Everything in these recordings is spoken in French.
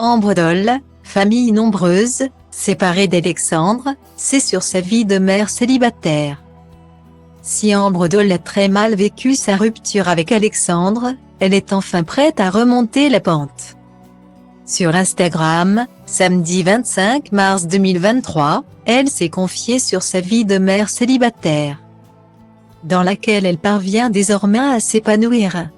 Ambre Doll, famille nombreuse, séparée d'Alexandre, c'est sur sa vie de mère célibataire. Si Ambre Doll a très mal vécu sa rupture avec Alexandre, elle est enfin prête à remonter la pente. Sur Instagram, samedi 25 mars 2023, elle s'est confiée sur sa vie de mère célibataire, dans laquelle elle parvient désormais à s'épanouir.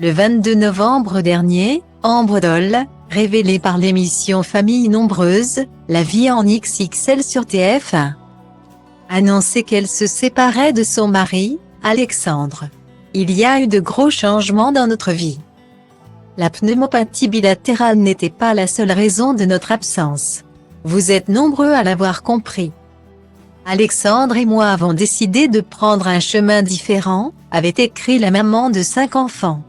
Le 22 novembre dernier, Ambre Doll, révélée par l'émission Famille Nombreuse, La vie en XXL sur TF1, annonçait qu'elle se séparait de son mari, Alexandre. Il y a eu de gros changements dans notre vie. La pneumopathie bilatérale n'était pas la seule raison de notre absence. Vous êtes nombreux à l'avoir compris. Alexandre et moi avons décidé de prendre un chemin différent, avait écrit la maman de 5 enfants.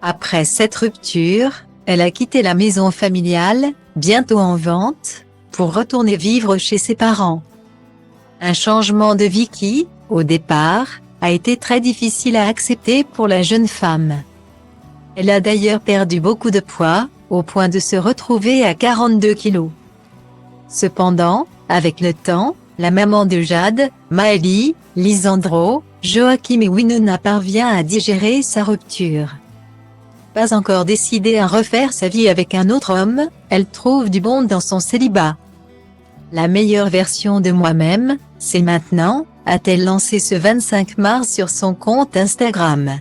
Après cette rupture, elle a quitté la maison familiale, bientôt en vente, pour retourner vivre chez ses parents. Un changement de vie qui, au départ, a été très difficile à accepter pour la jeune femme. Elle a d'ailleurs perdu beaucoup de poids, au point de se retrouver à 42 kilos. Cependant, avec le temps, la maman de Jade, Maëlie, Lisandro, Joachim et Winona parvient à digérer sa rupture. Pas encore décidée à refaire sa vie avec un autre homme, elle trouve du bon dans son célibat. La meilleure version de moi-même, c'est maintenant, a-t-elle lancé ce 25 mars sur son compte Instagram.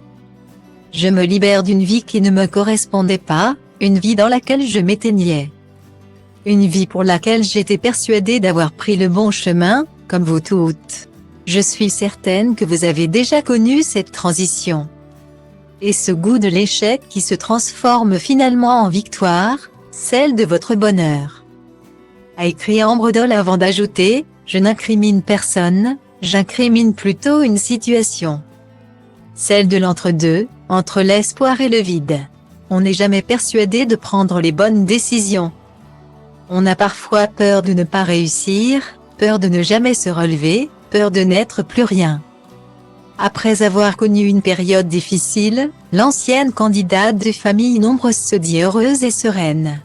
Je me libère d'une vie qui ne me correspondait pas, une vie dans laquelle je m'éteignais. Une vie pour laquelle j'étais persuadée d'avoir pris le bon chemin, comme vous toutes. Je suis certaine que vous avez déjà connu cette transition. Et ce goût de l'échec qui se transforme finalement en victoire, celle de votre bonheur. A écrit Ambre Doll avant d'ajouter, je n'incrimine personne, j'incrimine plutôt une situation. Celle de l'entre-deux, entre l'espoir et le vide. On n'est jamais persuadé de prendre les bonnes décisions. On a parfois peur de ne pas réussir, peur de ne jamais se relever, peur de n'être plus rien. Après avoir connu une période difficile, l'ancienne candidate de Famille Nombreuse se dit heureuse et sereine.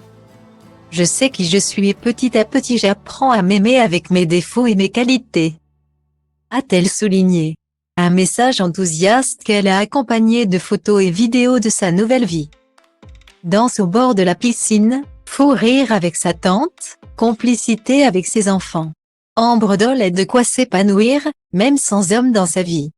Je sais qui je suis et petit à petit j'apprends à m'aimer avec mes défauts et mes qualités. A-t-elle souligné. Un message enthousiaste qu'elle a accompagné de photos et vidéos de sa nouvelle vie. Danse au bord de la piscine, fou rire avec sa tante, complicité avec ses enfants. Ambre Doll a de quoi s'épanouir, même sans homme dans sa vie.